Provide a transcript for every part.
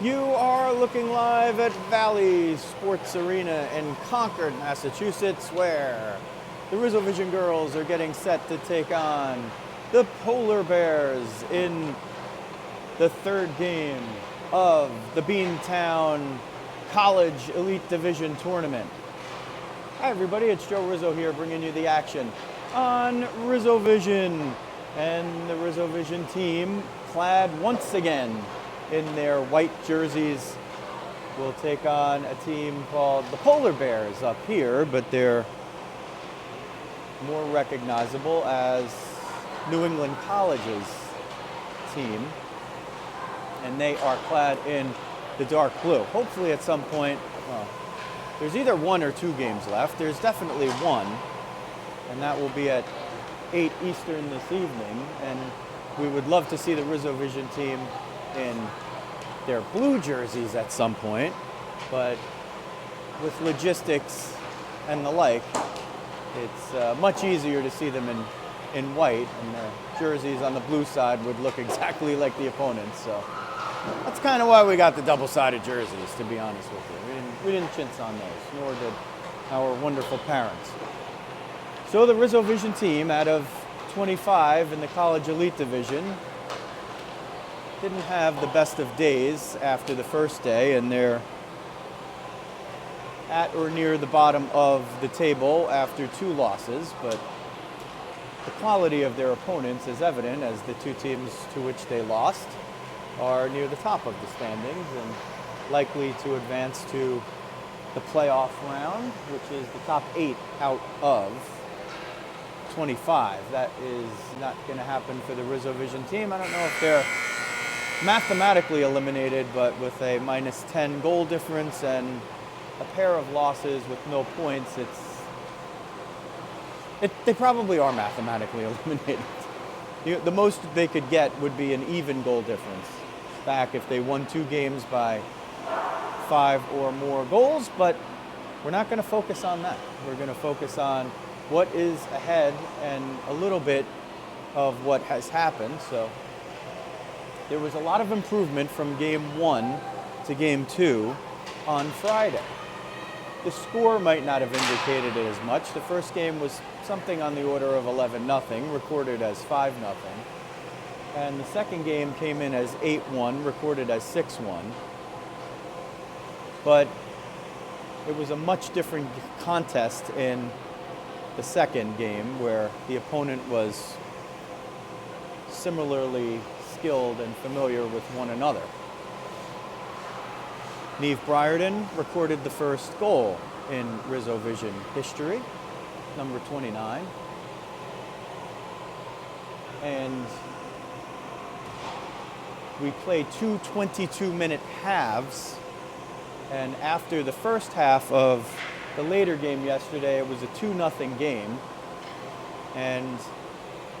You are looking live at Valley Sports Arena in Concord, Massachusetts, where the RizzoVision girls are getting set to take on the Polar Bears in the third game of the Beantown College Elite Division Tournament. Hi everybody, it's Joe Rizzo here bringing you the action on RizzoVision. And the RizzoVision team, clad once again in their white jerseys, will take on a team called the Polar Bears up here, but they're more recognizable as New England College's team. And they are clad in the dark blue. Hopefully at some point, well, there's either 1 or 2 games left. There's definitely one, and that will be at 8 Eastern this evening. And we would love to see the RizzoVision team in their blue jerseys at some point, but with logistics and the like, it's much easier to see them in white, and their jerseys on the blue side would look exactly like the opponents. So that's kind of why we got the double-sided jerseys, to be honest with you. We didn't chintz on those, nor did our wonderful parents. So the RizzoVision team, out of 25 in the College Elite Division, didn't have the best of days after the first day, and they're at or near the bottom of the table after 2 losses, but the quality of their opponents is evident, as the 2 teams to which they lost are near the top of the standings and likely to advance to the playoff round, which is the top 8 out of 25. That is not going to happen for the RizzoVision team. I don't know if they're mathematically eliminated, but with a -10 goal difference and a pair of losses with no points, they probably are mathematically eliminated. The most they could get would be an even goal difference back if they won 2 games by 5 or more goals, but we're not going to focus on that. We're going to focus on what is ahead and a little bit of what has happened. So there was a lot of improvement from game 1 to game 2 on Friday. The score might not have indicated it as much. The first game was something on the order of 11-0, recorded as 5-0. And the second game came in as 8-1, recorded as 6-1. But it was a much different contest in the second game, where the opponent was similarly skilled and familiar with one another. Neve Briarden recorded the first goal in RizzoVision history, number 29. And we played 2 22-minute halves, and after the first half of the later game yesterday, it was a 2-0 game, and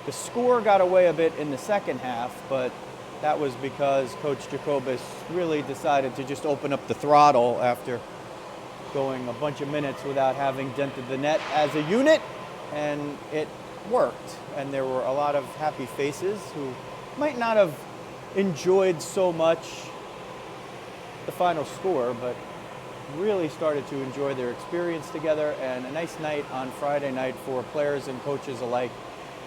the score got away a bit in the second half, but that was because Coach Jacobus really decided to just open up the throttle after going a bunch of minutes without having dented the net as a unit, and it worked. And there were a lot of happy faces who might not have enjoyed so much the final score, but really started to enjoy their experience together, and a nice night on Friday night for players and coaches alike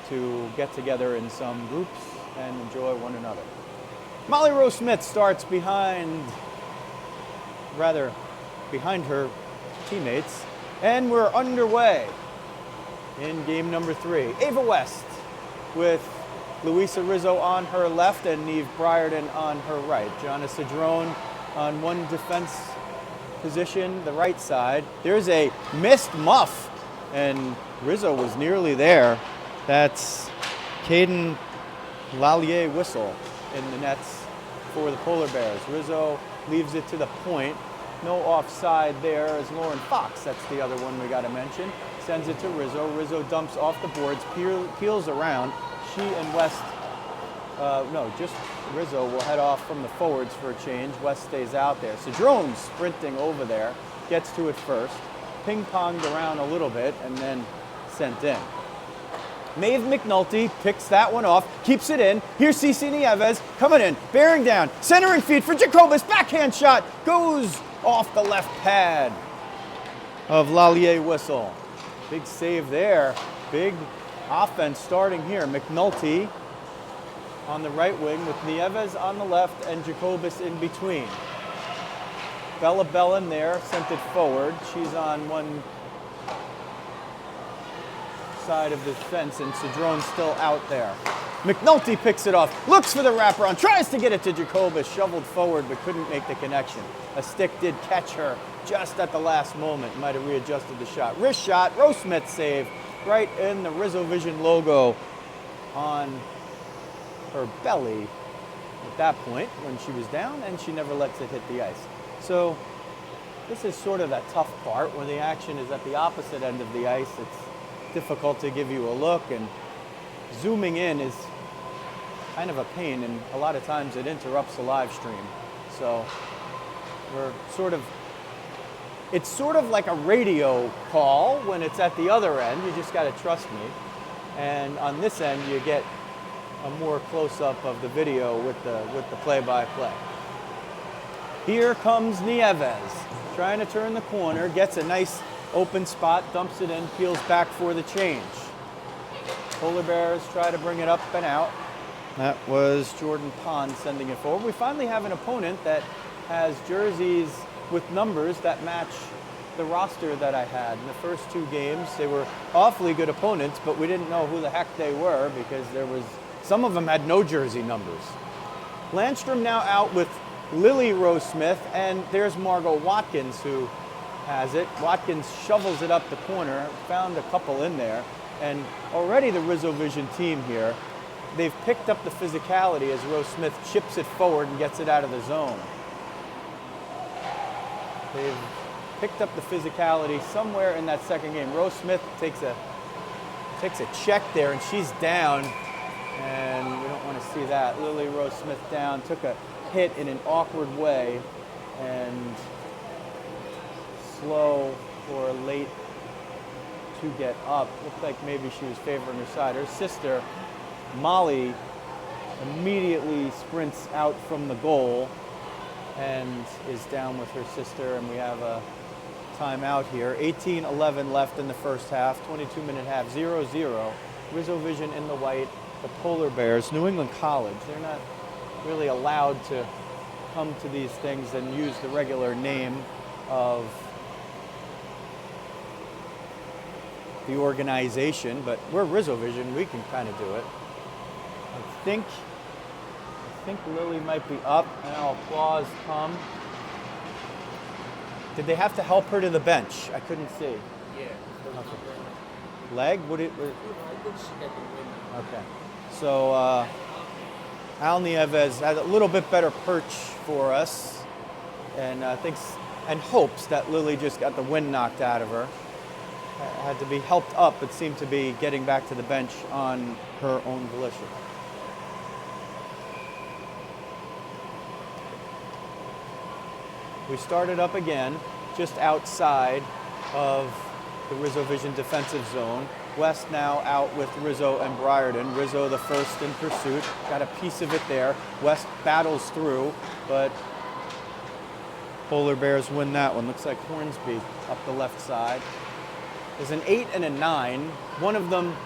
to get together in some groups and enjoy one another. Molly Rose Smith starts behind her teammates, and we're underway in game number 3. Ava West with Luisa Rizzo on her left and Neve Briarden on her right. Gianna Cedrone on one defense position, the right side. There's a missed muff, and Rizzo was nearly there. That's Caden Lallier whistle in the nets for the Polar Bears. Rizzo leaves it to the point. No offside there as Lauren Fox, that's the other one we got to mention, sends it to Rizzo. Rizzo dumps off the boards, peels around. She and West, just Rizzo will head off from the forwards for a change. West stays out there. Cedrone sprinting over there, gets to it first, ping-ponged around a little bit, and then sent in. Maeve McNulty picks that one off, keeps it in. Here's Cece Nieves coming in, bearing down, centering feed for Jacobus, backhand shot, goes off the left pad of Lallier Whistle. Big save there, big offense starting here. McNulty on the right wing with Nieves on the left and Jacobus in between. Bella Bellin there, sent it forward. She's on one side of the fence and Cedrone's still out there. McNulty picks it off, looks for the wraparound, tries to get it to Jacobus, shoveled forward but couldn't make the connection. A stick did catch her just at the last moment, might have readjusted the shot. Wrist shot, Rose Smith save, right in the RizzoVision logo on her belly at that point when she was down, and she never lets it hit the ice. So this is sort of that tough part where the action is at the opposite end of the ice. It's difficult to give you a look, and zooming in is kind of a pain, and a lot of times it interrupts the live stream. So it's sort of like a radio call when it's at the other end. You just got to trust me. And on this end, you get a more close-up of the video with the play-by-play. Here comes Nieves, trying to turn the corner, gets a nice open spot, dumps it in, peels back for the change. Polar Bears try to bring it up and out. That was Jordan Pond sending it forward. We finally have an opponent that has jerseys with numbers that match the roster that I had. In the first two games, they were awfully good opponents, but we didn't know who the heck they were because some of them had no jersey numbers. Landstrom now out with Lily Rose Smith, and there's Margot Watkins who has it. Watkins shovels it up the corner, found a couple in there, and already the RizzoVision team here, they've picked up the physicality as Rose Smith chips it forward and gets it out of the zone. They've picked up the physicality somewhere in that second game. Rose Smith takes a check there, and she's down, and we don't want to see that. Lily Rose Smith down, took a hit in an awkward way, and slow or late to get up. Looked like maybe she was favoring her side. Her sister, Molly, immediately sprints out from the goal and is down with her sister, and we have a timeout here. 18-11 left in the first half, 22-minute half, 0-0. RizzoVision in the white, the Polar Bears, New England College. They're not really allowed to come to these things and use the regular name of the organization, but we're RizzoVision, we can kind of do it. I think Lily might be up. Now applause come. Did they have to help her to the bench? I couldn't see. Yeah. Okay. Leg? Would it? I think she got the win. Okay. So Al Nieves had a little bit better perch for us, and thinks and hopes that Lily just got the wind knocked out of her. Had to be helped up, but seemed to be getting back to the bench on her own volition. We started up again, just outside of the RizzoVision defensive zone. West now out with Rizzo and Briarden. Rizzo the first in pursuit, got a piece of it there. West battles through, but Polar Bears win that one. Looks like Hornsby up the left side. There's an 8 and a 9. One of them,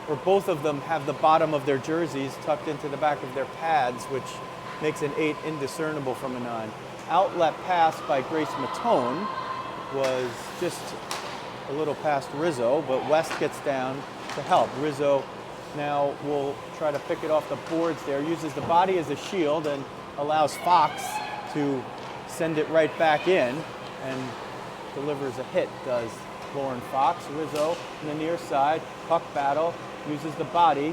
or both of them, have the bottom of their jerseys tucked into the back of their pads, which makes an 8 indiscernible from a 9. Outlet pass by Grace Matone was just a little past Rizzo, but West gets down to help. Rizzo now will try to pick it off the boards there, uses the body as a shield and allows Fox to send it right back in and delivers a hit, does Lauren Fox. Rizzo on the near side, puck battle, uses the body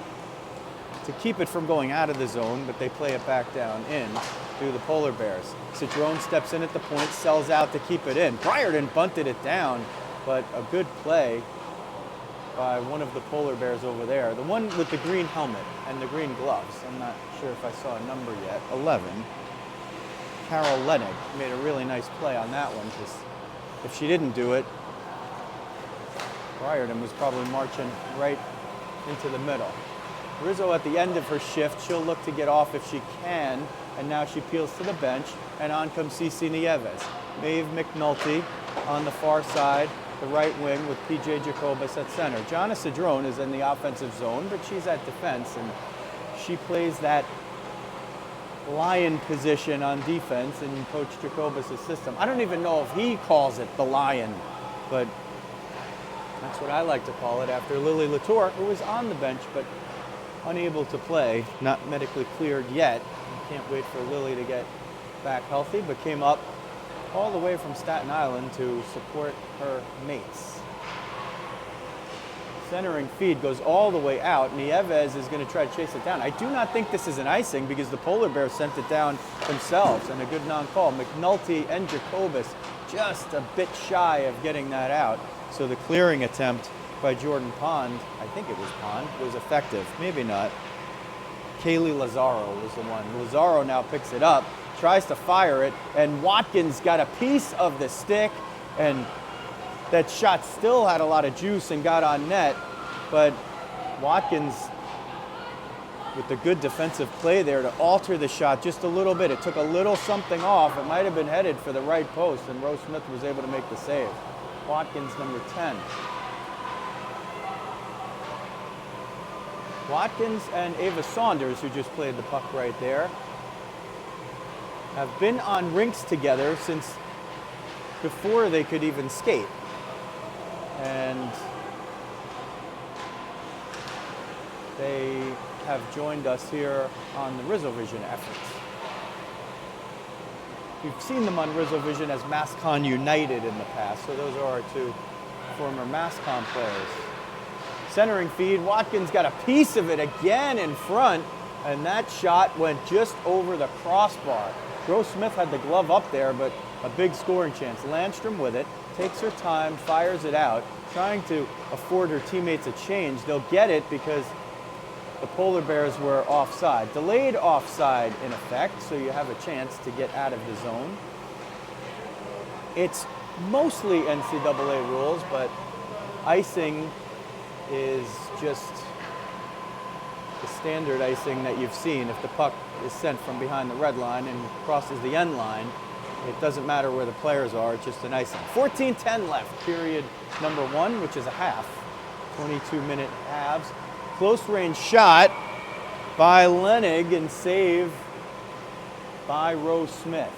to keep it from going out of the zone, but they play it back down in to the Polar Bears. Cedrone steps in at the point, sells out to keep it in. Briarden bunted it down, but a good play by one of the Polar Bears over there. The one with the green helmet and the green gloves. I'm not sure if I saw a number yet. 11. Carol Lennig made a really nice play on that one, because if she didn't do it, Briarden was probably marching right into the middle. Rizzo at the end of her shift, she'll look to get off if she can, and now she peels to the bench, and on comes Cece Nieves. Maeve McNulty on the far side, the right wing with PJ Jacobus at center. Jonna Cedrone is in the offensive zone, but she's at defense, and she plays that lion position on defense in Coach Jacobus' system. I don't even know if he calls it the lion, but that's what I like to call it after Lily Latour, who was on the bench but unable to play, not medically cleared yet. Can't wait for Lily to get back healthy, but came up all the way from Staten Island to support her mates. Centering feed goes all the way out. Nieves is going to try to chase it down. I do not think this is an icing because the Polar Bears sent it down themselves, and a good non-call. McNulty and Jacobus just a bit shy of getting that out. So the clearing attempt by Jordan Pond, I think it was Pond, was effective. Maybe not. Kaylee Lazaro was the one. Lazaro now picks it up, tries to fire it, and Watkins got a piece of the stick, and that shot still had a lot of juice and got on net, but Watkins, with the good defensive play there to alter the shot just a little bit. It took a little something off. It might have been headed for the right post, and Rose Smith was able to make the save. Watkins, number 10. Watkins and Ava Saunders, who just played the puck right there, have been on rinks together since before they could even skate. And they have joined us here on the RizzoVision efforts. We've seen them on RizzoVision as MassCon United in the past, so those are our two former MassCon players. Centering feed, Watkins got a piece of it again in front, and that shot went just over the crossbar. Rose Smith had the glove up there, but a big scoring chance. Landstrom with it, takes her time, fires it out, trying to afford her teammates a change. They'll get it because the Polar Bears were offside. Delayed offside in effect, so you have a chance to get out of the zone. It's mostly NCAA rules, but icing is just the standard icing that you've seen. If the puck is sent from behind the red line and crosses the end line, it doesn't matter where the players are, it's just an icing. 14:10 left, period number 1, which is a half. 22-minute halves. Close range shot by Lenig and save by Rose Smith.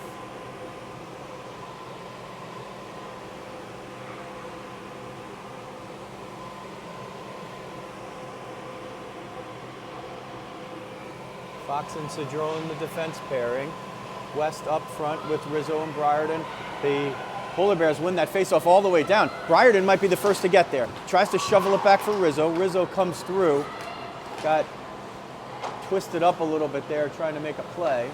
Fox and Cedrone, the defense pairing. West up front with Rizzo and Briarden. The Polar Bears win that faceoff all the way down. Briarden might be the first to get there. Tries to shovel it back for Rizzo. Rizzo comes through. Got twisted up a little bit there trying to make a play.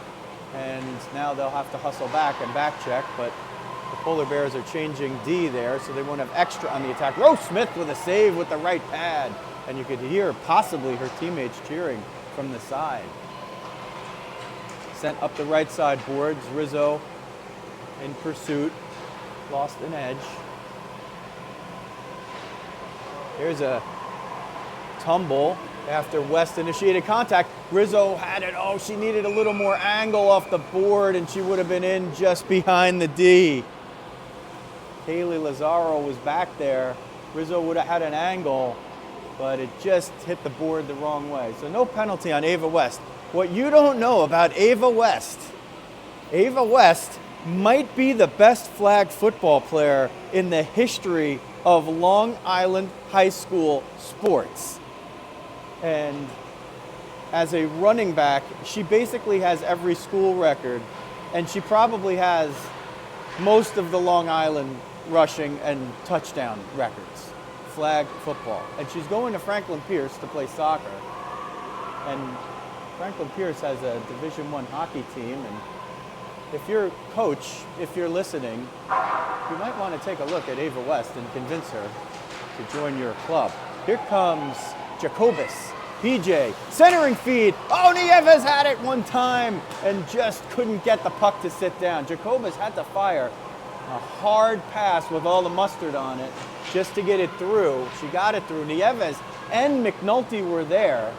And now they'll have to hustle back and back check, but the Polar Bears are changing D there, so they won't have extra on the attack. Rose Smith with a save with the right pad. And you could hear possibly her teammates cheering from the side. Sent up the right side boards. Rizzo in pursuit. Lost an edge. Here's a tumble after West initiated contact. Rizzo had it. Oh, she needed a little more angle off the board, and she would have been in just behind the D. Kaylee Lazaro was back there. Rizzo would have had an angle, but it just hit the board the wrong way. So no penalty on Ava West. What you don't know about Ava West might be the best flag football player in the history of Long Island high school sports. And as a running back, she basically has every school record, and she probably has most of the Long Island rushing and touchdown records, flag football. And she's going to Franklin Pierce to play soccer. And Franklin Pierce has a Division I hockey team, and if you're coach, if you're listening, you might want to take a look at Ava West and convince her to join your club. Here comes Jacobus, PJ, centering feed. Oh, Nieves had it one time and just couldn't get the puck to sit down. Jacobus had to fire a hard pass with all the mustard on it just to get it through. She got it through. Nieves and McNulty were there.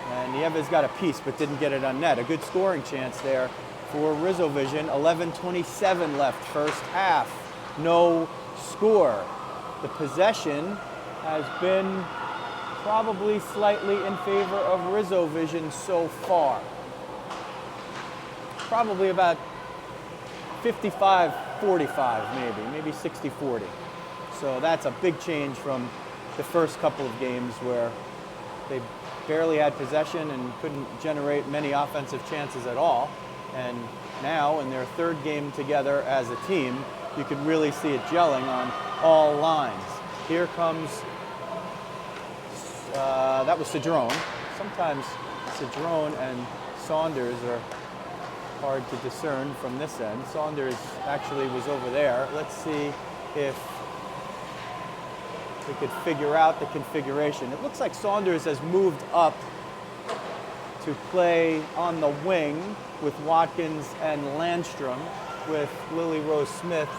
And Nieves got a piece but didn't get it on net. A good scoring chance there for RizzoVision. 11:27 left first half. No score. The possession has been probably slightly in favor of RizzoVision so far. Probably about 55-45 maybe 60-40. So that's a big change from the first couple of games where they barely had possession and couldn't generate many offensive chances at all. And now in their third game together as a team, you could really see it gelling on all lines. Here comes, that was Cedrone. Sometimes Cedrone and Saunders are hard to discern from this end. Saunders actually was over there. Let's see if we could figure out the configuration. It looks like Saunders has moved up to play on the wing with Watkins and Landstrom, with Lily Rose Smith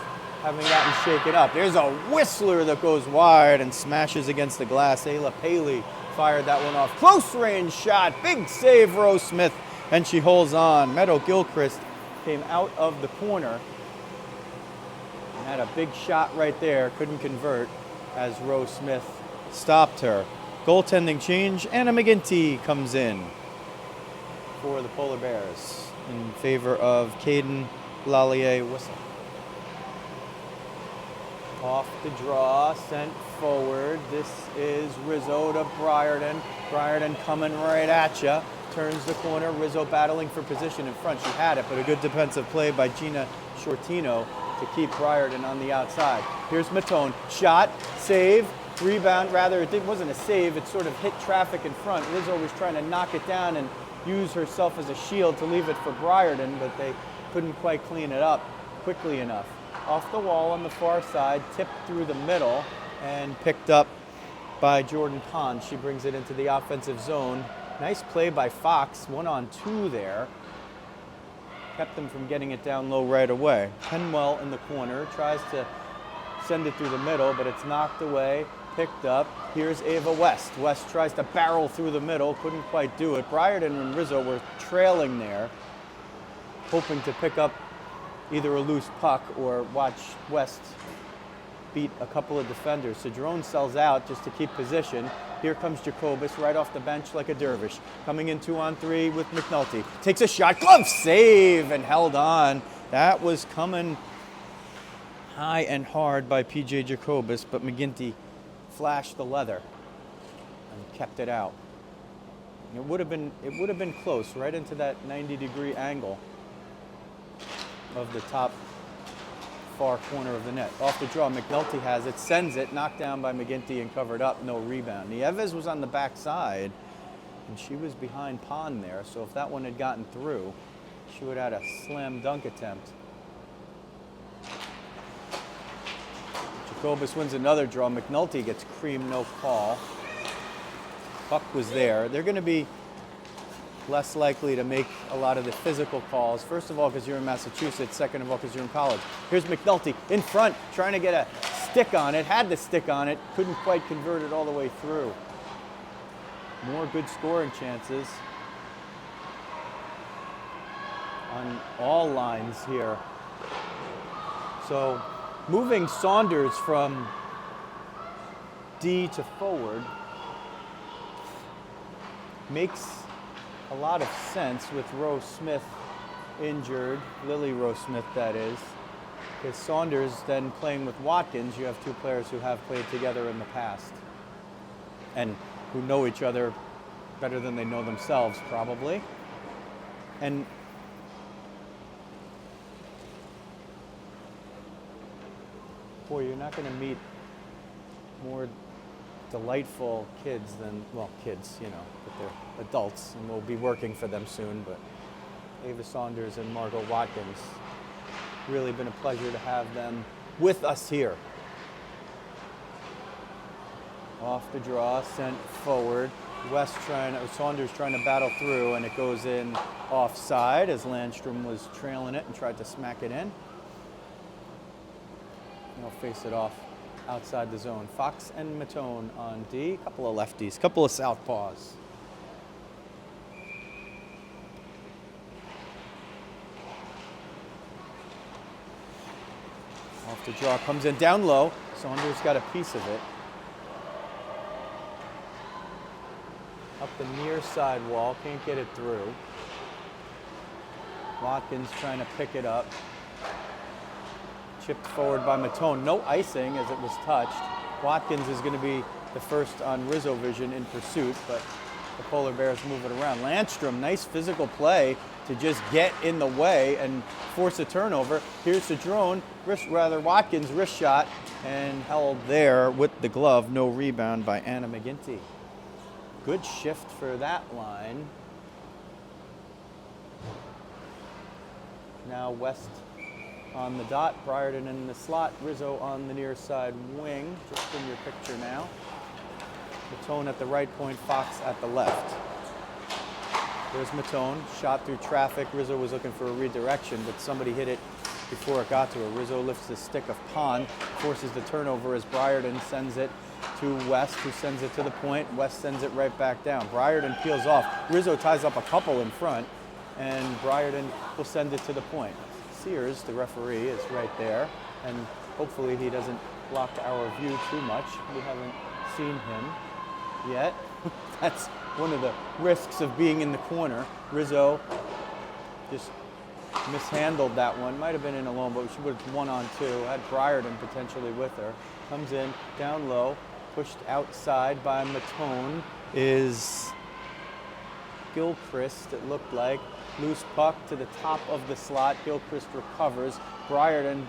having gotten shaken up. There's a whistler that goes wide and smashes against the glass. Ayla Paley fired that one off. Close range shot, big save Rose Smith, and she holds on. Meadow Gilchrist came out of the corner and had a big shot right there, couldn't convert as Rose Smith stopped her. Goaltending change, Anna McGinty comes in for the Polar Bears in favor of Caden Lallier-Whistle. Off the draw, sent forward. This is Rizzo to Briarden. Briarden coming right at you. Turns the corner. Rizzo battling for position in front. She had it, but a good defensive play by Gina Shortino to keep Briarden on the outside. Here's Matone. Shot, save, rebound. Rather, it wasn't a save. It sort of hit traffic in front. Rizzo was trying to knock it down and use herself as a shield to leave it for Briarden, but they couldn't quite clean it up quickly enough. Off the wall on the far side, tipped through the middle, and picked up by Jordan Pond. She brings it into the offensive zone. Nice play by Fox, 1-on-2 there. Kept them from getting it down low right away. Penwell in the corner, tries to send it through the middle, but it's knocked away, picked up. Here's Ava West. West tries to barrel through the middle, couldn't quite do it. Briarden and Rizzo were trailing there, hoping to pick up either a loose puck or watch West beat a couple of defenders. Cedrone sells out just to keep position. Here comes Jacobus right off the bench like a dervish. Coming in 2-on-3 with McNulty. Takes a shot, glove save, and held on. That was coming high and hard by PJ Jacobus, but McGinty flashed the leather and kept it out. It would have been close, right into that 90-degree angle of the top far corner of the net. Off the draw, McNulty has it, sends it, knocked down by McGinty and covered up, no rebound. Nieves was on the backside, and she was behind Pond there, so if that one had gotten through, she would have had a slam dunk attempt. Jacobus wins another draw. McNulty gets creamed, no call. Puck was there. They're going to be less likely to make a lot of the physical calls. First of all, because you're in Massachusetts. Second of all, because you're in college. Here's McNulty in front, trying to get a stick on it. Had the stick on it. Couldn't quite convert it all the way through. More good scoring chances on all lines here. So moving Saunders from D to forward makes a lot of sense with Rose Smith injured, Lily Rose Smith that is. Because Saunders then playing with Watkins, you have two players who have played together in the past and who know each other better than they know themselves probably. And boy, you're not going to meet more delightful kids than, well, kids, you know, but they're adults and we'll be working for them soon, but Ava Saunders and Margot Watkins, really been a pleasure to have them with us here. Off the draw, sent forward. Saunders trying to battle through, and it goes in offside as Landstrom was trailing it and tried to smack it in. He'll face it off outside the zone. Fox and Matone on D. Couple of lefties, couple of southpaws. Off the draw, comes in down low. Saunders got a piece of it. Up the near side wall, can't get it through. Watkins trying to pick it up. Chipped forward by Matone. No icing as it was touched. Watkins is going to be the first on RizzoVision in pursuit, but the Polar Bears move it around. Landstrom, nice physical play to just get in the way and force a turnover. Here's the drone, Watkins wrist shot and held there with the glove. No rebound by Anna McGinty. Good shift for that line. Now West on the dot, Briarden in the slot, Rizzo on the near side wing, just in your picture now. Matone at the right point, Fox at the left. There's Matone, shot through traffic. Rizzo was looking for a redirection, but somebody hit it before it got to her. Rizzo lifts the stick of Pond, forces the turnover as Briarden sends it to West, who sends it to the point. West sends it right back down. Briarden peels off. Rizzo ties up a couple in front, and Briarden will send it to the point. Sears, the referee, is right there, and hopefully he doesn't block our view too much. We haven't seen him yet. That's one of the risks of being in the corner. Rizzo just mishandled that one. Might have been in alone, but she would have 1-on-2. Had Briarden potentially with her. Comes in, down low, pushed outside by Matone is Gilchrist, it looked like. Loose puck to the top of the slot. Gilchrist recovers. Briarden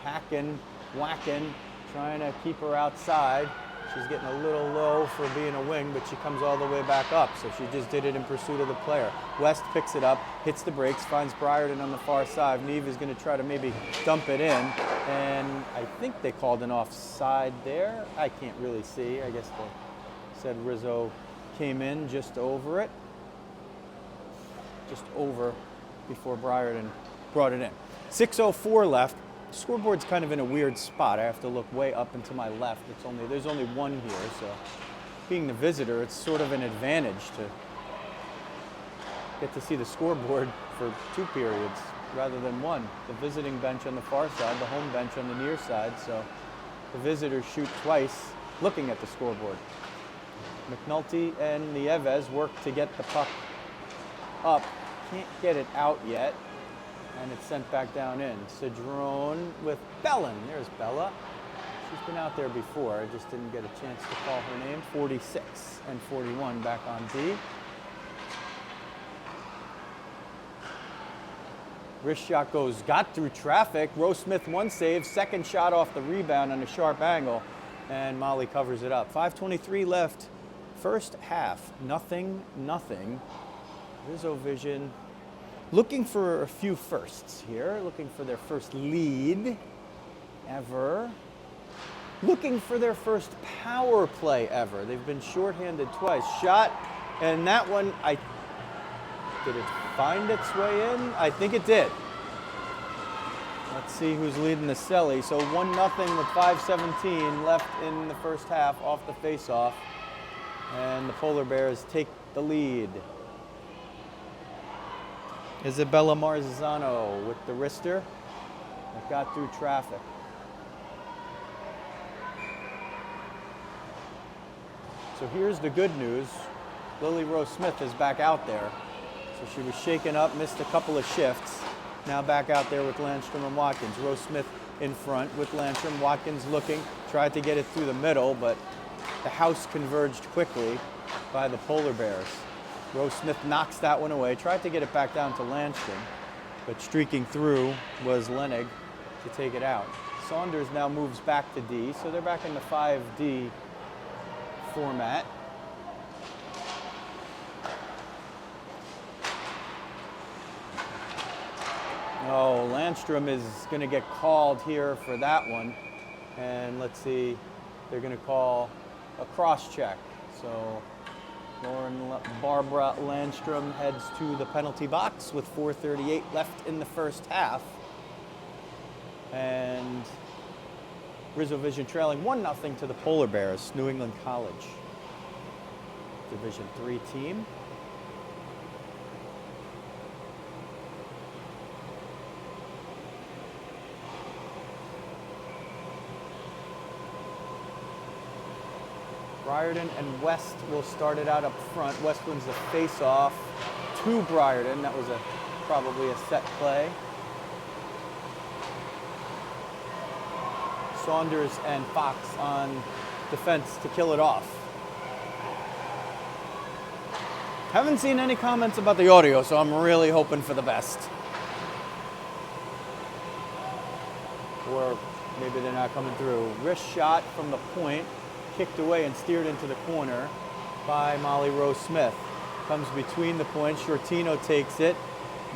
hacking, whacking, trying to keep her outside. She's getting a little low for being a wing, but she comes all the way back up. So she just did it in pursuit of the player. West picks it up, hits the brakes, finds Briarden on the far side. Neve is going to try to maybe dump it in. And I think they called an offside there. I can't really see. I guess they said Rizzo came in just over it. Just over before Briarden brought it in. 6:04 left. The scoreboard's kind of in a weird spot. I have to look way up and to my left. There's only one here, so being the visitor, it's sort of an advantage to get to see the scoreboard for 2 periods rather than one. The visiting bench on the far side, the home bench on the near side, so the visitors shoot twice looking at the scoreboard. McNulty and Nieves work to get the puck up. Can't get it out yet, and it's sent back down in. Cedrone with Bellin. There's Bella. She's been out there before. I just didn't get a chance to call her name. 46 and 41 back on D. Wrist shot got through traffic. Rose Smith, one save, second shot off the rebound on a sharp angle, and Molly covers it up. 5:23 left. First half, nothing. RizzoVision looking for a few firsts here, looking for their first lead ever, looking for their first power play ever. They've been shorthanded twice. Shot, and that one, did it find its way in? I think it did. Let's see who's leading the Selly. So 1-0 with 5:17 left in the first half off the faceoff, and the Polar Bears take the lead. Isabella Marzano with the wrister that got through traffic. So here's the good news. Lily Rose Smith is back out there. So she was shaken up, missed a couple of shifts. Now back out there with Landstrom and Watkins. Rose Smith in front with Landstrom. Watkins looking, tried to get it through the middle, but the house converged quickly by the Polar Bears. Rose Smith knocks that one away, tried to get it back down to Landstrom, but streaking through was Lenig to take it out. Saunders now moves back to D, so they're back in the 5D format. Oh, Landstrom is going to get called here for that one. And let's see, they're going to call a cross check. So Barbara Landstrom heads to the penalty box with 4:38 left in the first half. And RizzoVision trailing 1-0 to the Polar Bears, New England College. Division III team. Briarden and West will start it out up front. West wins the face-off to Briarden. That was probably a set play. Saunders and Fox on defense to kill it off. Haven't seen any comments about the audio, so I'm really hoping for the best. Or maybe they're not coming through. Wrist shot from the point, kicked away and steered into the corner by Molly Rose Smith. Comes between the points, Shortino takes it.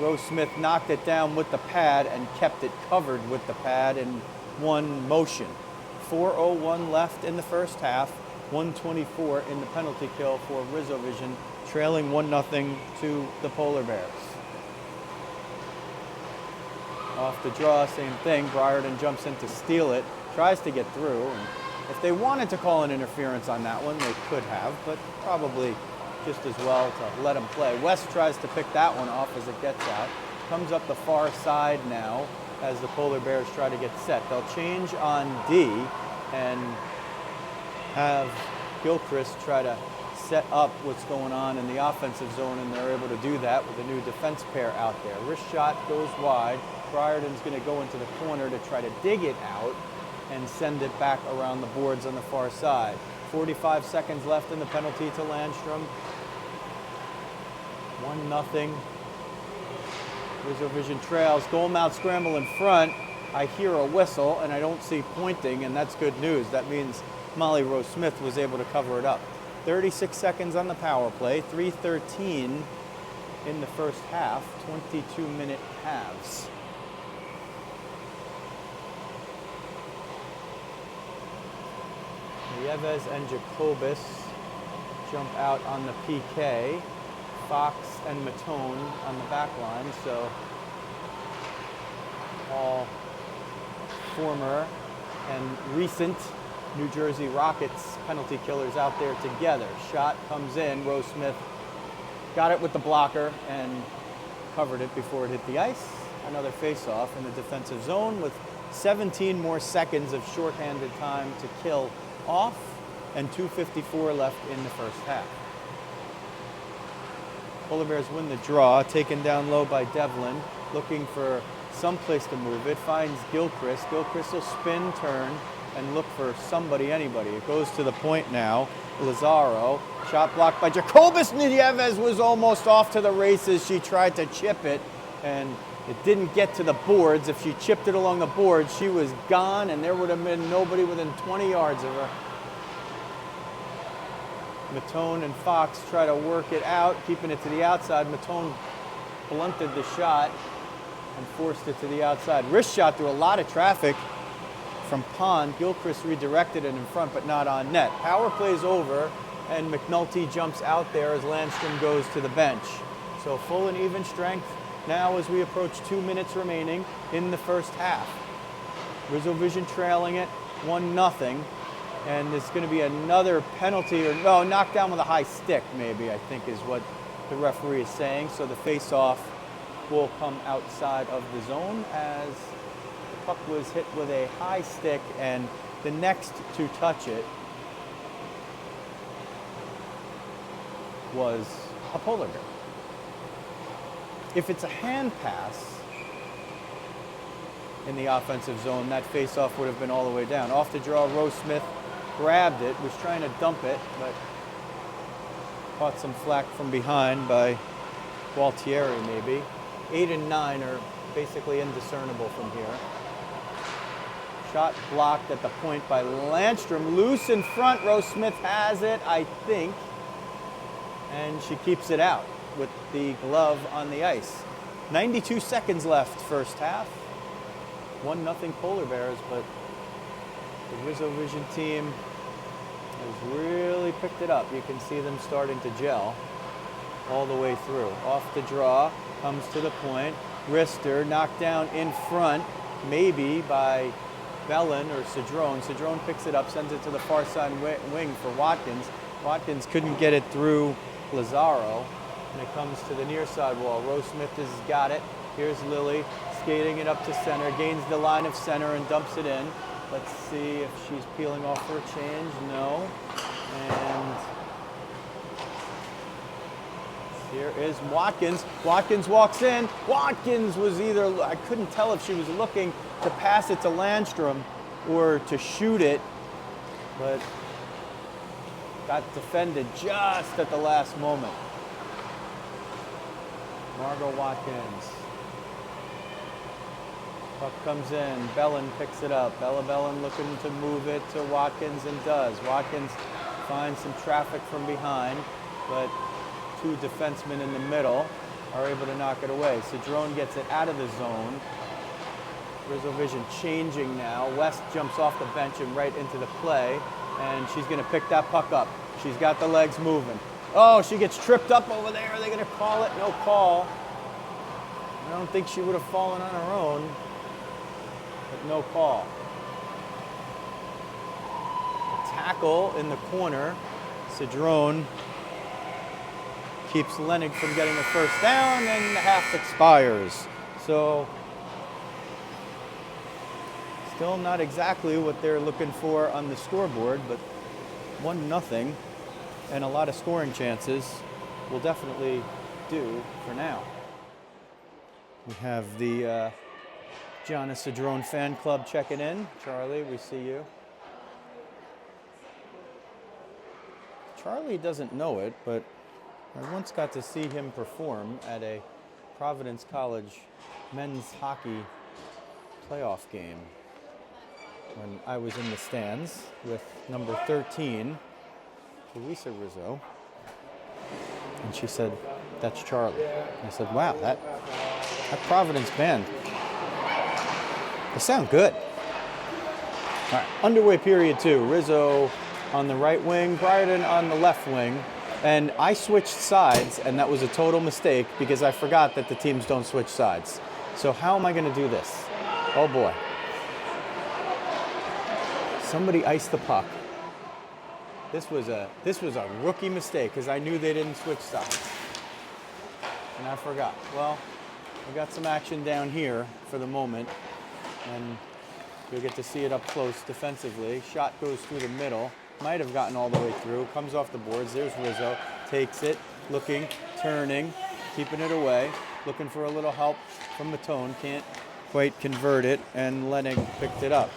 Rose Smith knocked it down with the pad and kept it covered with the pad in one motion. 4:01 left in the first half, 124 in the penalty kill for RizzoVision, trailing 1-0 to the Polar Bears. Off the draw, same thing. Briarden jumps in to steal it, tries to get through. And if they wanted to call an interference on that one, they could have, but probably just as well to let him play. West tries to pick that one off as it gets out. Comes up the far side now as the Polar Bears try to get set. They'll change on D and have Gilchrist try to set up what's going on in the offensive zone, and they're able to do that with a new defense pair out there. Wrist shot goes wide. Briarden's going to go into the corner to try to dig it out and send it back around the boards on the far side. 45 seconds left in the penalty to Landstrom. 1-0. RizzoVision trails. Goal mouth scramble in front. I hear a whistle and I don't see pointing, and that's good news. That means Molly Rose Smith was able to cover it up. 36 seconds on the power play. 3:13 in the first half. 22-minute halves. Nieves and Jacobus jump out on the PK. Fox and Matone on the back line, so all former and recent New Jersey Rockets penalty killers out there together. Shot comes in. Rose Smith got it with the blocker and covered it before it hit the ice. Another face-off in the defensive zone with 17 more seconds of shorthanded time to kill off and 2:54 left in the first half. Polar Bears win the draw, taken down low by Devlin, looking for some place to move it, finds Gilchrist. Gilchrist will spin, turn, and look for somebody, anybody. It goes to the point now. Lazaro, shot blocked by Jacobus. Nieves was almost off to the races. She tried to chip it, and it didn't get to the boards. If she chipped it along the boards, she was gone, and there would have been nobody within 20 yards of her. Matone and Fox try to work it out, keeping it to the outside. Matone blunted the shot and forced it to the outside. Wrist shot through a lot of traffic from Pond. Gilchrist redirected it in front, but not on net. Power play's over, and McNulty jumps out there as Landstrom goes to the bench. So full and even strength now as we approach 2 minutes remaining in the first half. RizzoVision trailing it 1-0. And there's going to be another penalty, or no, knocked down with a high stick, maybe, I think is what the referee is saying. So the face-off will come outside of the zone as the puck was hit with a high stick, and the next to touch it was a Polar Bear. If it's a hand pass in the offensive zone, that face-off would have been all the way down. Off the draw, Rose Smith grabbed it, was trying to dump it, but caught some flack from behind by Gualtieri, maybe. 8 and 9 are basically indiscernible from here. Shot blocked at the point by Landstrom. Loose in front. Rose Smith has it, I think. And she keeps it out with the glove on the ice. 92 seconds left first half. 1-0 Polar Bears, but the RizzoVision team has really picked it up. You can see them starting to gel all the way through. Off the draw, comes to the point. Rister knocked down in front, maybe by Bellin or Cedrone. Cedrone picks it up, sends it to the far side wing for Watkins. Watkins couldn't get it through Lazaro, and it comes to the near side wall. Rose Smith has got it. Here's Lily skating it up to center, gains the line of center and dumps it in. Let's see if she's peeling off for a change. No. And here is Watkins. Watkins walks in. Watkins was either, I couldn't tell if she was looking to pass it to Landstrom or to shoot it, but got defended just at the last moment. Margot Watkins. Puck comes in. Bellin picks it up. Bella Bellin looking to move it to Watkins and does. Watkins finds some traffic from behind, but two defensemen in the middle are able to knock it away. Cedrone gets it out of the zone. RizzoVision changing now. West jumps off the bench and right into the play, and she's going to pick that puck up. She's got the legs moving. Oh, she gets tripped up over there. Are they going to call it? No call. I don't think she would have fallen on her own, but no call. A tackle in the corner. Cedrone keeps Lenig from getting a first down, and the half expires. So still not exactly what they're looking for on the scoreboard, but 1-0 and a lot of scoring chances will definitely do for now. We have the Gianna Cedrone fan club checking in. Charlie, we see you. Charlie doesn't know it, but I once got to see him perform at a Providence College men's hockey playoff game when I was in the stands with number 13, Louisa Rizzo. And she said, "That's Charlie." I said, "Wow, that Providence band, they sound good." All right, underway period 2. Rizzo on the right wing, Briarden on the left wing. And I switched sides, and that was a total mistake because I forgot that the teams don't switch sides. So how am I going to do this? Oh boy. Somebody iced the puck. This was a rookie mistake because I knew they didn't switch sides. And I forgot. Well, we got some action down here for the moment, and you'll get to see it up close defensively. Shot goes through the middle. Might have gotten all the way through. Comes off the boards. There's Rizzo. Takes it. Looking. Turning. Keeping it away. Looking for a little help from Matone. Can't quite convert it. And Lenig picked it up.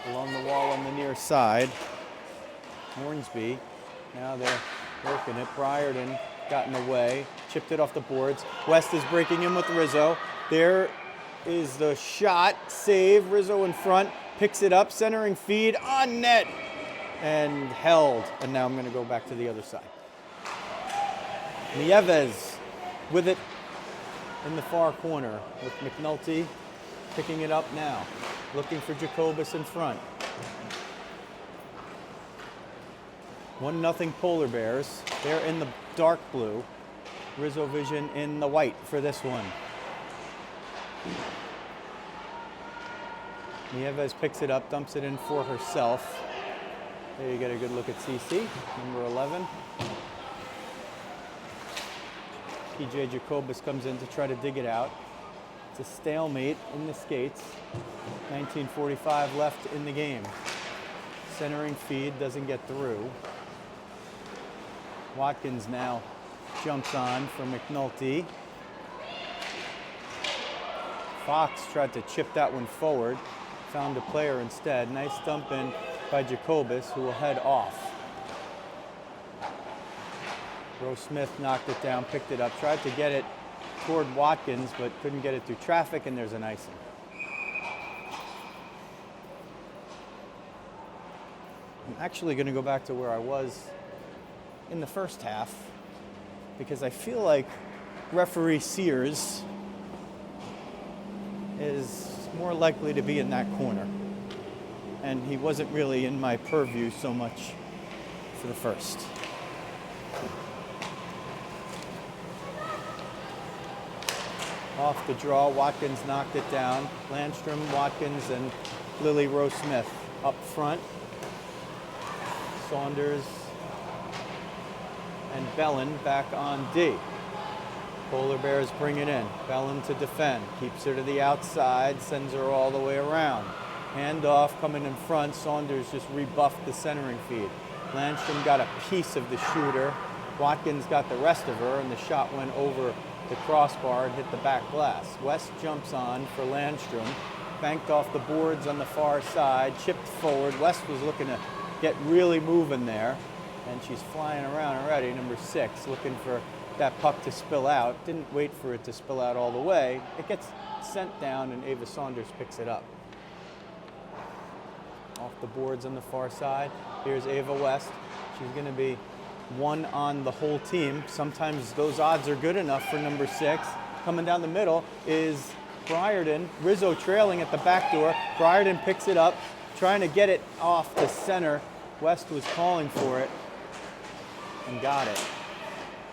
Along the wall on the near side. Hornsby. Now they're working it. Briarden gotten away. Chipped it off the boards. West is breaking in with Rizzo. There is the shot. Save. Rizzo in front. Picks it up. Centering feed. On net. And held. And now I'm going to go back to the other side. Nieves with it in the far corner with McNulty picking it up now. Looking for Jacobus in front. 1-0 Polar Bears. They're in the dark blue. RizzoVision in the white for this one. Nieves picks it up, dumps it in for herself. There you get a good look at CC, number 11. PJ Jacobus comes in to try to dig it out. It's a stalemate in the skates. 19:45 left in the game. Centering feed doesn't get through. Watkins now jumps on for McNulty. Fox tried to chip that one forward. Found a player instead. Nice dump in by Jacobus, who will head off. Rose Smith knocked it down, picked it up, tried to get it toward Watkins, but couldn't get it through traffic, and there's an icing. I'm actually going to go back to where I was in the first half, because I feel like referee Sears is more likely to be in that corner. And he wasn't really in my purview so much for the first. Off the draw, Watkins knocked it down. Landstrom, Watkins, and Lily Rose Smith up front. Saunders and Bellin back on D. Polar Bears bring it in. Bellin to defend. Keeps her to the outside, sends her all the way around. Handoff coming in front. Saunders just rebuffed the centering feed. Landstrom got a piece of the shooter. Watkins got the rest of her, and the shot went over the crossbar and hit the back glass. West jumps on for Landstrom. Banked off the boards on the far side, chipped forward. West was looking to get really moving there, and she's flying around already, number 6, looking for that puck to spill out. Didn't wait for it to spill out all the way. It gets sent down, and Ava Saunders picks it up. Off the boards on the far side. Here's Ava West. She's going to be 1 on the whole team. Sometimes those odds are good enough for number 6. Coming down the middle is Briarden. Rizzo trailing at the back door. Briarden picks it up, trying to get it off to center. West was calling for it and got it,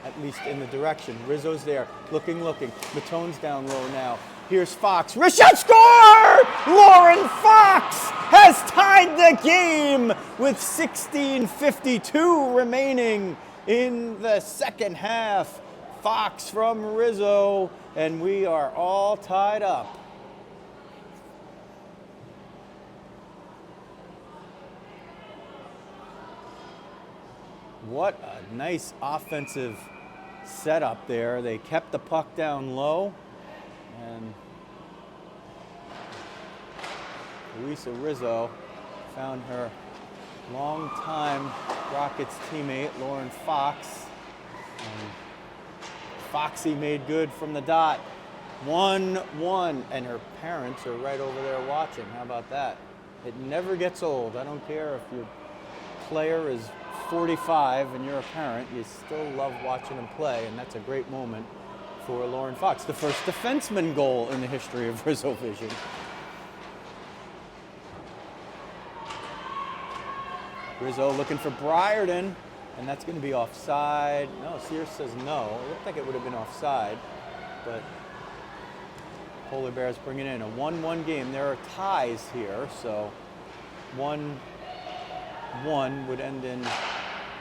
at least in the direction. Rizzo's there, looking. Matone's down low now. Here's Fox. Wrist shot, score! Lauren Fox has tied the game with 16:52 remaining in the second half. Fox from Rizzo, and we are all tied up. What a nice offensive setup there. They kept the puck down low, and Luisa Rizzo found her longtime Rockets teammate, Lauren Fox. And Foxy made good from the dot. 1-1, and her parents are right over there watching. How about that? It never gets old. I don't care if your player is 45 and you're a parent, you still love watching them play, and that's a great moment for Lauren Fox. The first defenseman goal in the history of RizzoVision. Rizzo looking for Briarden, and that's going to be offside. No, Sears says no. It looked like it would have been offside, but Polar Bears bring it in. A 1-1 game. There are ties here, so 1-1 would end in,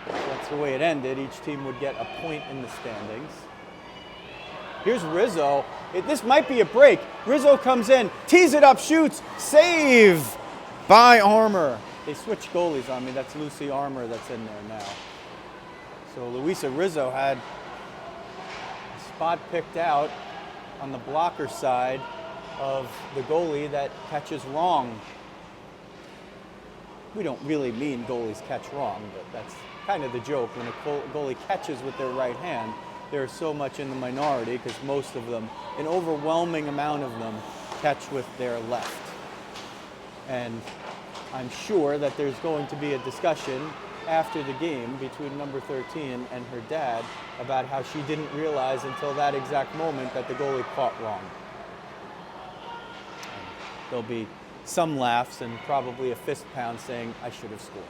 that's the way it ended. Each team would get a point in the standings. Here's Rizzo. This might be a break. Rizzo comes in, tees it up, shoots, save by Armour. They switched goalies on me. That's Lucy Armour that's in there now. So Luisa Rizzo had a spot picked out on the blocker side of the goalie that catches wrong. We don't really mean goalies catch wrong, but that's kind of the joke. When a goalie catches with their right hand, they're so much in the minority because most of them, an overwhelming amount of them, catch with their left. And I'm sure that there's going to be a discussion after the game between number 13 and her dad about how she didn't realize until that exact moment that the goalie caught wrong. There'll be some laughs and probably a fist pound saying, I should have scored.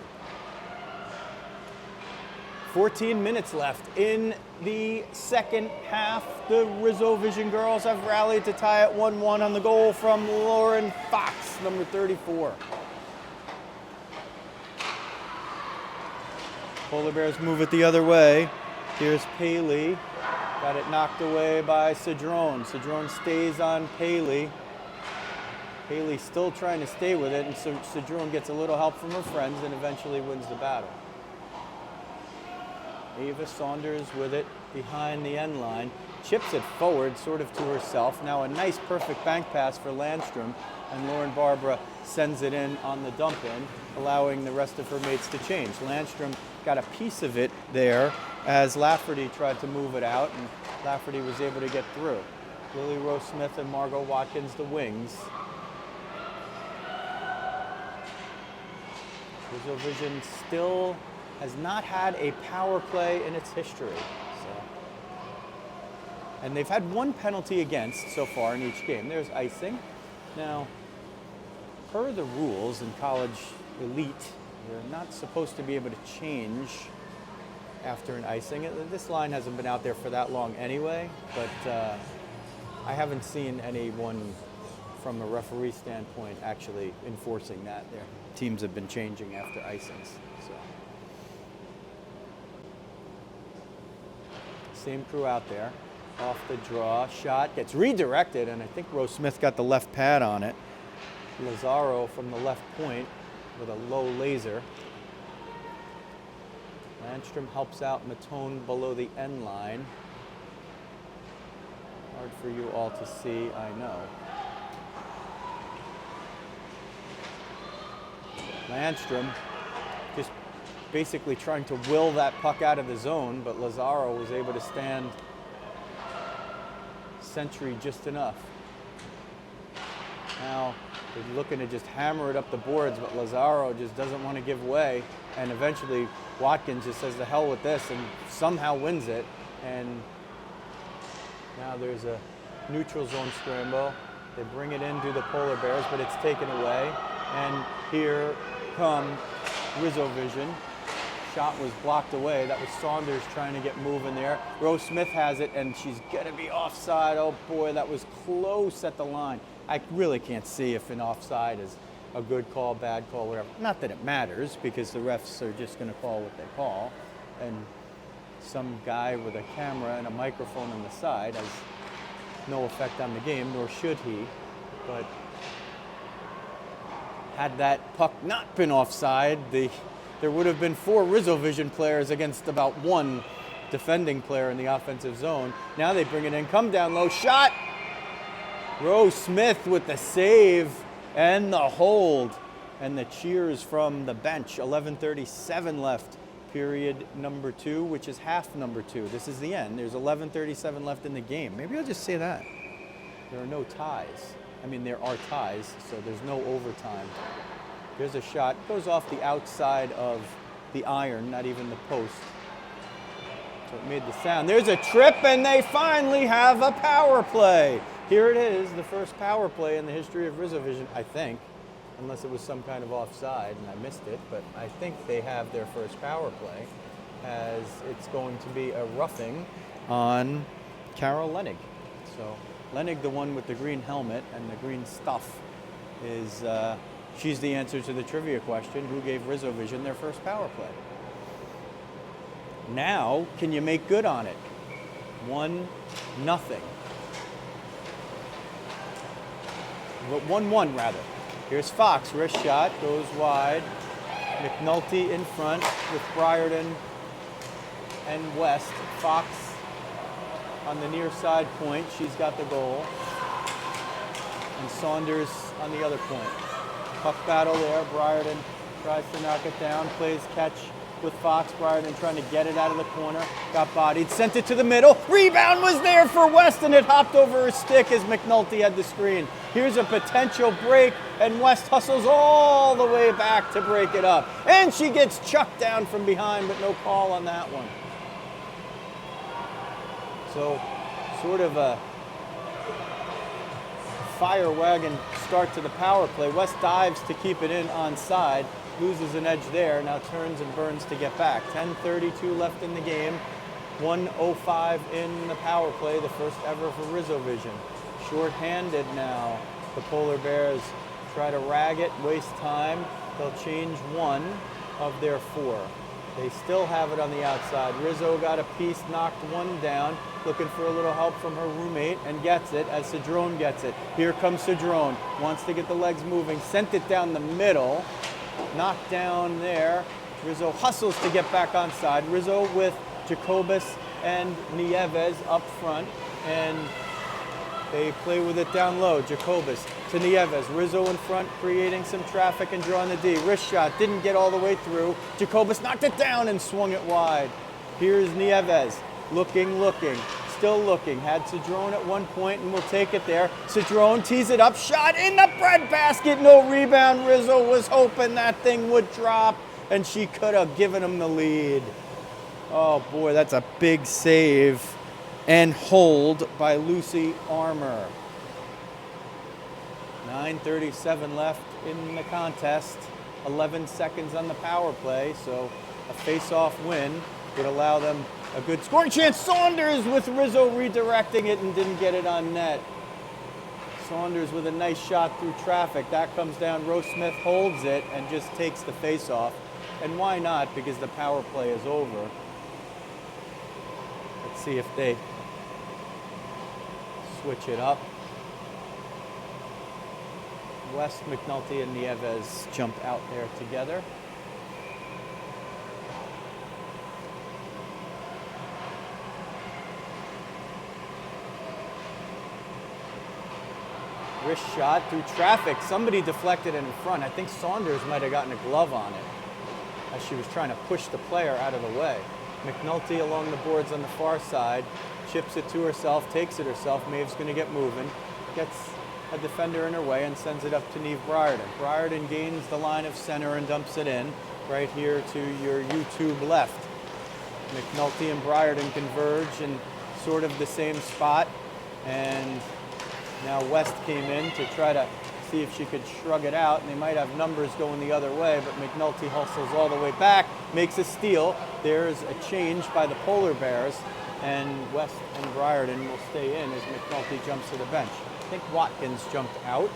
14 minutes left in the second half. The RizzoVision girls have rallied to tie it 1-1 on the goal from Lauren Fox, number 34. Polar Bears move it the other way. Here's Paley. Got it knocked away by Cedrone. Cedrone stays on Paley. Paley still trying to stay with it, and Cedrone gets a little help from her friends and eventually wins the battle. Ava Saunders with it behind the end line. Chips it forward, sort of to herself. Now a nice, perfect bank pass for Landstrom, and Lauren Barbara sends it in on the dump in, allowing the rest of her mates to change. Landstrom got a piece of it there as Lafferty tried to move it out, and Lafferty was able to get through. Lily Rose Smith and Margot Watkins, the wings. RizzoVision still has not had a power play in its history. And they've had one penalty against so far in each game. There's icing. Now, per the rules in college elite, you're not supposed to be able to change after an icing. This line hasn't been out there for that long anyway, but I haven't seen anyone from a referee standpoint, actually enforcing that. Their teams have been changing after icings. So. Same crew out there. Off the draw, shot gets redirected, and I think Rose Smith got the left pad on it. Lazaro from the left point with a low laser. Landstrom helps out Matone below the end line. Hard for you all to see, I know. Landstrom just basically trying to will that puck out of the zone, but Lazaro was able to stand sentry just enough. Now they're looking to just hammer it up the boards, but Lazaro just doesn't want to give way, and eventually Watkins just says the hell with this and somehow wins it. And now there's a neutral zone scramble. They bring it in to the Polar Bears, but it's taken away. And here come RizzoVision. Shot was blocked away. That was Saunders trying to get moving there. Rose Smith has it, and she's gonna be offside. Oh boy, that was close at the line. I really can't see if an offside is a good call, bad call, whatever. Not that it matters, because the refs are just gonna call what they call. And some guy with a camera and a microphone on the side has no effect on the game, nor should he. But had that puck not been offside, there would have been 4 RizzoVision players against about 1 defending player in the offensive zone. Now they bring it in, come down low, shot! Rose Smith with the save and the hold. And the cheers from the bench. 11:37 left, period number 2, which is half number 2. This is the end. There's 11:37 left in the game. Maybe I'll just say that. There are no ties. I mean, there are ties, so there's no overtime. There's a shot, goes off the outside of the iron, not even the post. So it made the sound. There's a trip, and they finally have a power play. Here it is, the first power play in the history of RizzoVision, I think, unless it was some kind of offside and I missed it, but I think they have their first power play, as it's going to be a roughing on Carol Lenig. So Lenig, the one with the green helmet and the green stuff, is she's the answer to the trivia question, who gave RizzoVision their first power play? Now, can you make good on it? 1-0. 1-1 rather. Here's Fox, wrist shot, goes wide. McNulty in front with Briarden and West. Fox on the near side point, she's got the goal. And Saunders on the other point. Puck battle there, Briarden tries to knock it down, plays catch with Fox. Briarden trying to get it out of the corner, got bodied, sent it to the middle. Rebound was there for West, and it hopped over her stick as McNulty had the screen. Here's a potential break, and West hustles all the way back to break it up. And she gets chucked down from behind, but no call on that one. So, sort of a fire wagon start to the power play. West dives to keep it in onside, loses an edge there, now turns and burns to get back. 10:32 left in the game, 1:05 in the power play, the first ever for RizzoVision. Short-handed now, the Polar Bears try to rag it, waste time. They'll change 1 of their 4. They still have it on the outside. Rizzo got a piece, knocked 1 down, looking for a little help from her roommate, and gets it as Cedrone gets it. Here comes Cedrone, wants to get the legs moving, sent it down the middle, knocked down there. Rizzo hustles to get back onside. Rizzo with Jacobus and Nieves up front, and they play with it down low. Jacobus to Nieves. Rizzo in front, creating some traffic and drawing the D. Wrist shot, didn't get all the way through. Jacobus knocked it down and swung it wide. Here's Nieves, looking, still looking. Had Cedrone at one point and will take it there. Cedrone tees it up, shot in the breadbasket, no rebound. Rizzo was hoping that thing would drop, and she could have given him the lead. Oh boy, that's a big save and hold by Lucy Armour. 9:37 left in the contest, 11 seconds on the power play, so a face-off win would allow them a good scoring chance. Saunders with Rizzo redirecting it and didn't get it on net. Saunders with a nice shot through traffic. That comes down. Rose Smith holds it and just takes the face off. And why not? Because the power play is over. Let's see if they switch it up. West, McNulty, and Nieves jump out there together. Wrist shot through traffic. Somebody deflected in front. I think Saunders might have gotten a glove on it as she was trying to push the player out of the way. McNulty along the boards on the far side, chips it to herself, takes it herself. Maeve's going to get moving, gets a defender in her way and sends it up to Neve Briarden. Briarden gains the line of center and dumps it in right here to your YouTube left. McNulty and Briarden converge in sort of the same spot, and now West came in to try to see if she could shrug it out, and they might have numbers going the other way, but McNulty hustles all the way back, makes a steal. There's a change by the Polar Bears, and West and Briarden will stay in as McNulty jumps to the bench. I think Watkins jumped out.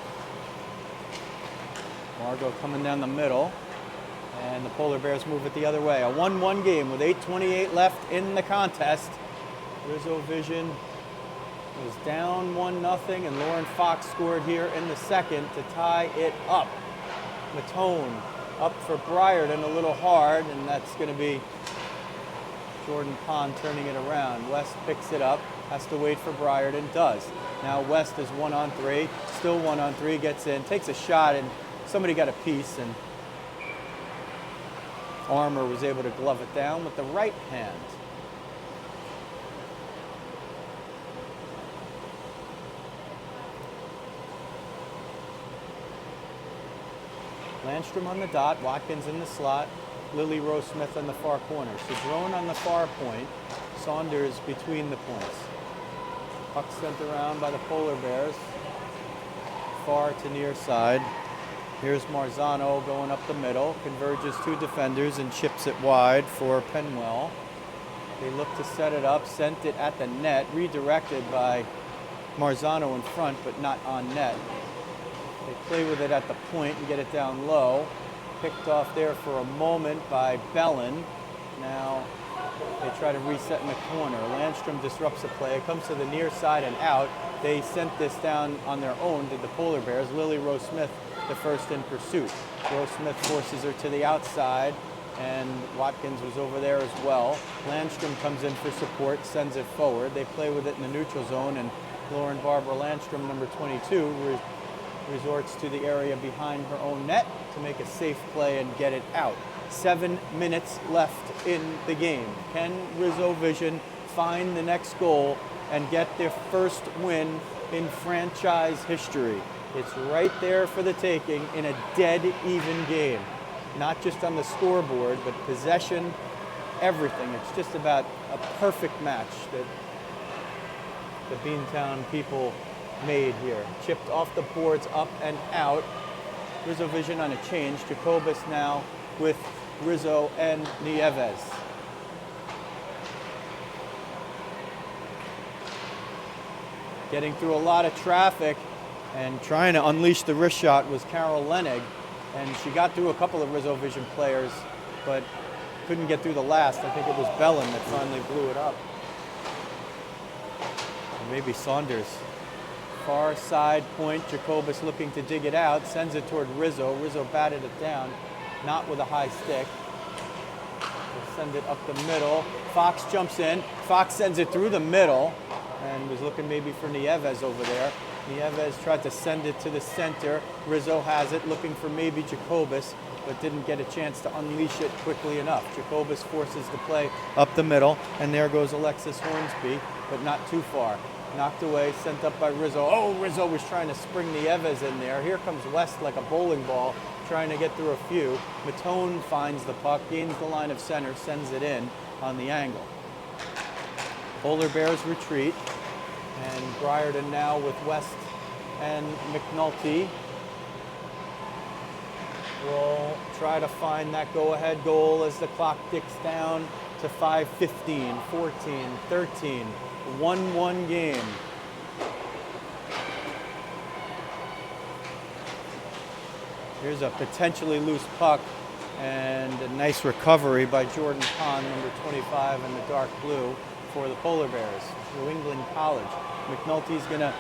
Margot coming down the middle, and the Polar Bears move it the other way. A 1-1 game with 8:28 left in the contest. RizzoVision was down 1-0, and Lauren Fox scored here in the second to tie it up. Matone up for Briarden, a little hard, and that's going to be Jordan Pond turning it around. West picks it up, has to wait for Briarden, does. Now West is 1-on-3, still 1-on-3, gets in, takes a shot, and somebody got a piece, and Armour was able to glove it down with the right hand. Landstrom on the dot, Watkins in the slot, Lily Rose Smith on the far corner. Cedrone on the far point, Saunders between the points. Puck sent around by the Polar Bears, far to near side. Here's Marzano going up the middle, converges two defenders and chips it wide for Penwell. They look to set it up, sent it at the net, redirected by Marzano in front, but not on net. They play with it at the point and get it down low. Picked off there for a moment by Bellin. Now they try to reset in the corner. Landstrom disrupts the play. It comes to the near side and out. They sent this down on their own, did the Polar Bears. Lily Rose Smith, the first in pursuit. Rose Smith forces her to the outside, and Watkins was over there as well. Landstrom comes in for support, sends it forward. They play with it in the neutral zone, and Lauren Barbara Landstrom, number 22, resorts to the area behind her own net to make a safe play and get it out. 7 minutes left in the game. Can RizzoVision find the next goal and get their first win in franchise history? It's right there for the taking in a dead even game. Not just on the scoreboard, but possession, everything. It's just about a perfect match that the Beantown people made here. Chipped off the boards, up and out. RizzoVision on a change. Jacobus now with Rizzo and Nieves. Getting through a lot of traffic and trying to unleash the wrist shot was Carol Lenig, and she got through a couple of RizzoVision players, but couldn't get through the last. I think it was Bellin that finally blew it up. Or maybe Saunders. Far side point, Jacobus looking to dig it out, sends it toward Rizzo. Rizzo batted it down, not with a high stick. They'll send it up the middle. Fox jumps in. Fox sends it through the middle and was looking maybe for Nieves over there. Nieves tried to send it to the center. Rizzo has it, looking for maybe Jacobus, but didn't get a chance to unleash it quickly enough. Jacobus forces the play up the middle, and there goes Alexis Hornsby, but not too far. Knocked away, sent up by Rizzo. Oh, Rizzo was trying to spring Nieves in there. Here comes West like a bowling ball, trying to get through a few. Matone finds the puck, gains the line of center, sends it in on the angle. Polar Bears retreat, and Briarden now with West and McNulty will try to find that go-ahead goal as the clock ticks down to 5:15, 14, 13. 1-1 game. Here's a potentially loose puck and a nice recovery by Jordan Pond, number 25 in the dark blue for the Polar Bears, New England College. McNulty's gonna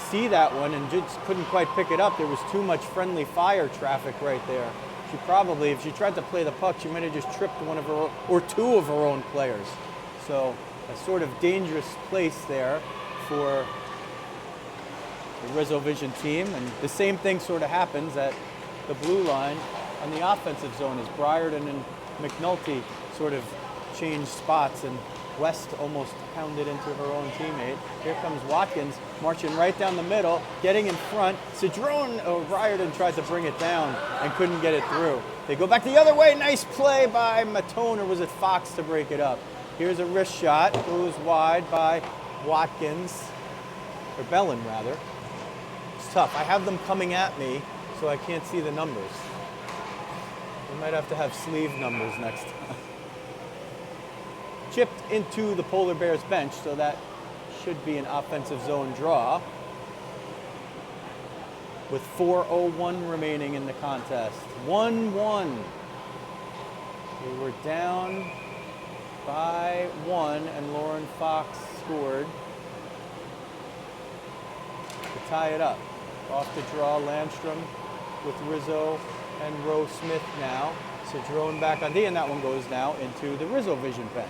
see that one and just couldn't quite pick it up. There was too much friendly fire traffic right there. She probably, if she tried to play the puck, she might have just tripped one of her or two of her own players. So a sort of dangerous place there for the RizzoVision team. And the same thing sort of happens at the blue line on the offensive zone as Briarden and McNulty sort of change spots, and West almost pounded into her own teammate. Here comes Watkins marching right down the middle, getting in front. Briarden tried to bring it down and couldn't get it through. They go back the other way. Nice play by Matone, or was it Fox, to break it up. Here's a wrist shot, goes wide by Watkins, or Bellin rather. It's tough. I have them coming at me, so I can't see the numbers. We might have to have sleeve numbers next time. Chipped into the Polar Bears bench, so that should be an offensive zone draw. With 4:01 remaining in the contest. 1-1. We were down by 1, and Lauren Fox scored to tie it up. Off the draw, Landstrom with Rizzo and Roe Smith now. Cedrone back on D, and that one goes now into the RizzoVision bench.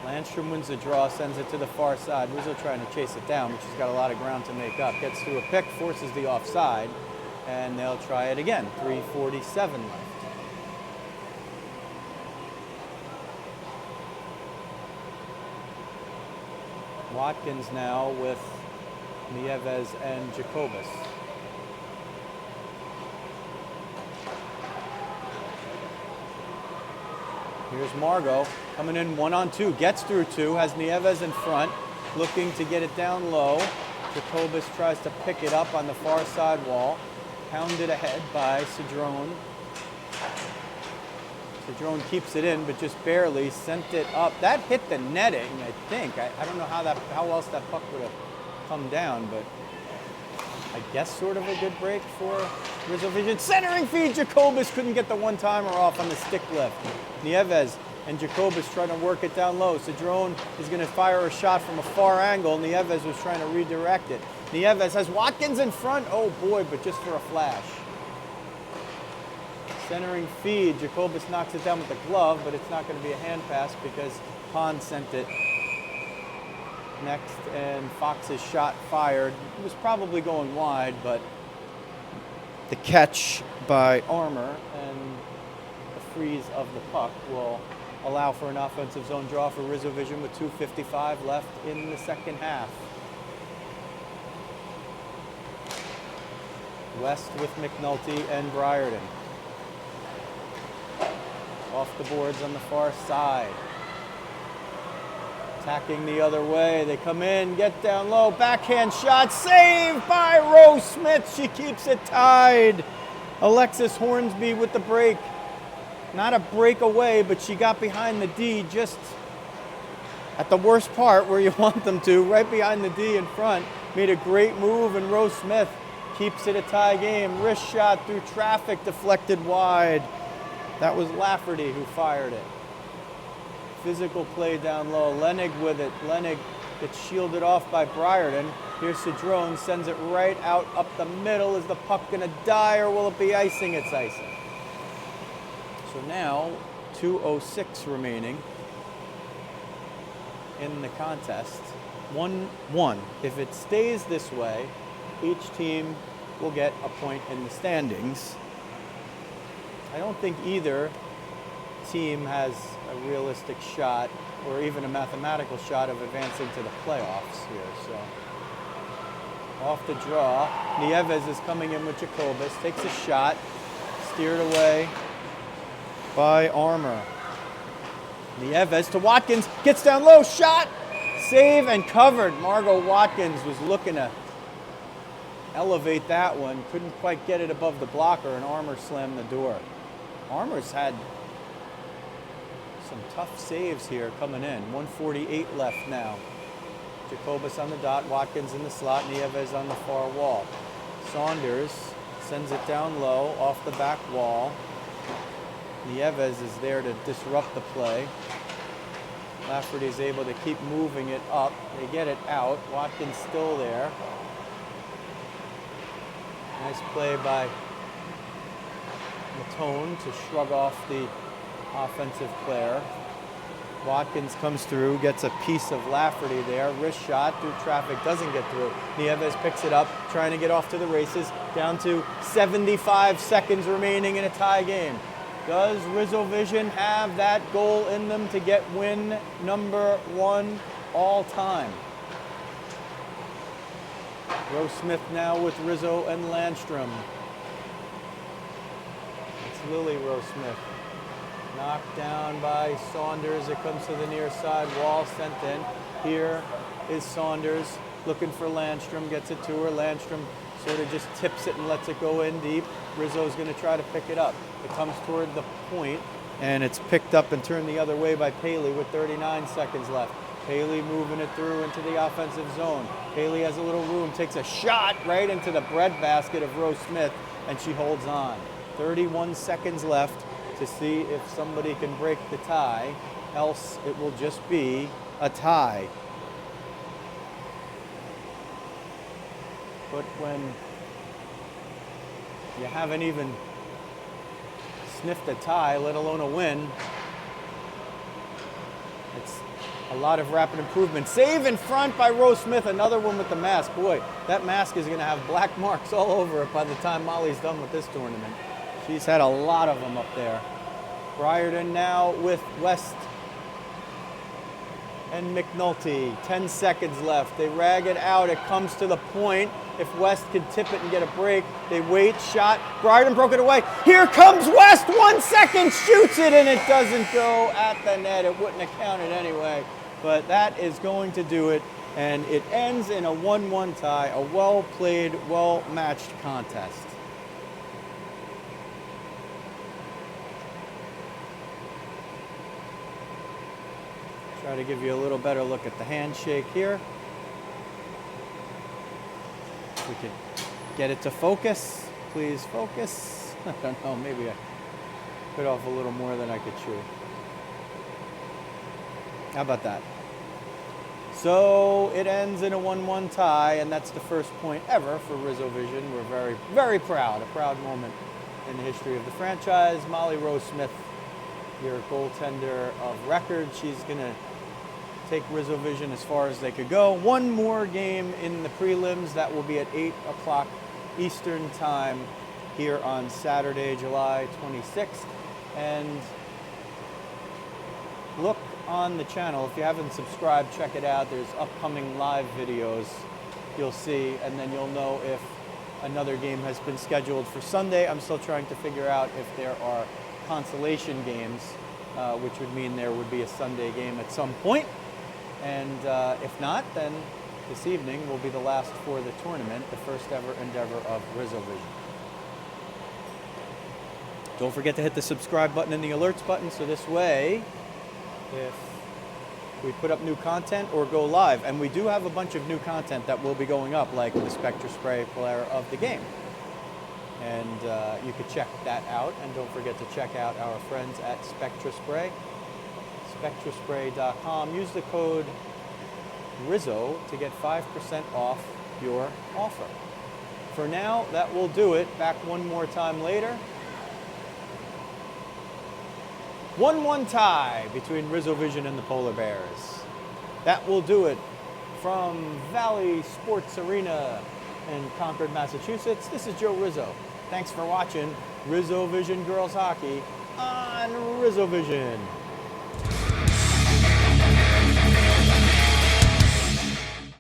Landstrom wins the draw, sends it to the far side. Rizzo trying to chase it down, but she's got a lot of ground to make up. Gets through a pick, forces the offside, and they'll try it again. 3:47 left. Watkins now with Nieves and Jacobus. Here's Margot coming in 1-on-2, gets through 2, has Nieves in front, looking to get it down low. Jacobus tries to pick it up on the far side wall, pounded ahead by Cedrone. Cedrone keeps it in, but just barely sent it up. That hit the netting, I think. I don't know how else that puck would have come down, but I guess sort of a good break for RizzoVision. Centering feed, Jacobus couldn't get the one-timer off on the stick lift. Nieves and Jacobus trying to work it down low. Cedrone is going to fire a shot from a far angle. Nieves was trying to redirect it. Nieves has Watkins in front. Oh boy, but just for a flash. Centering feed, Jacobus knocks it down with the glove, but it's not going to be a hand pass because Pond sent it next, and Fox's shot fired. It was probably going wide, but the catch by Armour and the freeze of the puck will allow for an offensive zone draw for RizzoVision with 2:55 left in the second half. West with McNulty and Briarden. Off the boards on the far side. Attacking the other way. They come in, get down low. Backhand shot, saved by Roe Smith. She keeps it tied. Alexis Hornsby with the break. Not a breakaway, but she got behind the D just at the worst part where you want them to, right behind the D in front. Made a great move, and Roe Smith keeps it a tie game. Wrist shot through traffic, deflected wide. That was Lafferty who fired it. Physical play down low. Lenig with it. Lenig gets shielded off by Briarden. Here's Cedrone, sends it right out up the middle. Is the puck going to die, or will it be icing? It's icing. So now 2:06 remaining in the contest. 1-1. If it stays this way, each team will get a point in the standings. I don't think either team has a realistic shot or even a mathematical shot of advancing to the playoffs here. So off the draw, Nieves is coming in with Jacobus, takes a shot, steered away by Armour. Nieves to Watkins, gets down low, shot, save and covered. Margot Watkins was looking to elevate that one, couldn't quite get it above the blocker, and Armour slammed the door. Armour's had some tough saves here coming in. 148 left now. Jacobus on the dot, Watkins in the slot, Nieves on the far wall. Saunders sends it down low off the back wall. Nieves is there to disrupt the play. Lafferty's able to keep moving it up. They get it out. Watkins still there. Nice play by Matone to shrug off the offensive player. Watkins comes through, gets a piece of Lafferty there. Wrist shot through traffic, doesn't get through. Nieves picks it up, trying to get off to the races. Down to 75 seconds remaining in a tie game. Does RizzoVision have that goal in them to get win number 1 all time? Rose Smith now with Rizzo and Landstrom. It's Lily Rose Smith. Knocked down by Saunders. It comes to the near side wall, sent in. Here is Saunders looking for Landstrom, gets it to her. Landstrom sort of just tips it and lets it go in deep. Rizzo's going to try to pick it up. It comes toward the point, and it's picked up and turned the other way by Paley with 39 seconds left. Paley moving it through into the offensive zone. Paley has a little room, takes a shot right into the breadbasket of Rose Smith, and she holds on. 31 seconds left to see if somebody can break the tie, else it will just be a tie. But when you haven't even sniffed a tie, let alone a win, it's a lot of rapid improvement. Save in front by Rose Smith, another one with the mask. Boy, that mask is going to have black marks all over it by the time Molly's done with this tournament. She's had a lot of them up there. Briarden now with West and McNulty. 10 seconds left. They rag it out. It comes to the point. If West can tip it and get a break, they wait, shot. Briarden broke it away. Here comes West. 1 second, shoots it, and it doesn't go at the net. It wouldn't have counted anyway. But that is going to do it, and it ends in a 1-1 tie, a well-played, well-matched contest. Try to give you a little better look at the handshake here. If we could get it to focus, please focus. I don't know, maybe I bit off a little more than I could chew. How about that? So it ends in a 1-1 tie, and that's the first point ever for RizzoVision. We're very, very proud. A proud moment in the history of the franchise. Molly Rose Smith, your goaltender of record. She's going to take RizzoVision as far as they could go. One more game in the prelims. That will be at 8 o'clock Eastern time here on Saturday, July 26th. And look on the channel. If you haven't subscribed, check it out. There's upcoming live videos you'll see, and then you'll know if another game has been scheduled for Sunday. I'm still trying to figure out if there are consolation games, which would mean there would be a Sunday game at some point. And if not, then this evening will be the last for the tournament, the first ever endeavor of RizzoVision. Don't forget to hit the subscribe button and the alerts button, so this way, if we put up new content or go live, and we do have a bunch of new content that will be going up, like the SpectraSpray Player of the game. And you could check that out, and don't forget to check out our friends at SpectraSpray. SpectraSpray.com. Use the code Rizzo to get 5% off your offer. For now, that will do it. Back one more time later. 1-1 tie between RizzoVision and the Polar Bears. That will do it from Valley Sports Arena in Concord, Massachusetts. This is Joe Rizzo. Thanks for watching RizzoVision Girls Hockey on RizzoVision.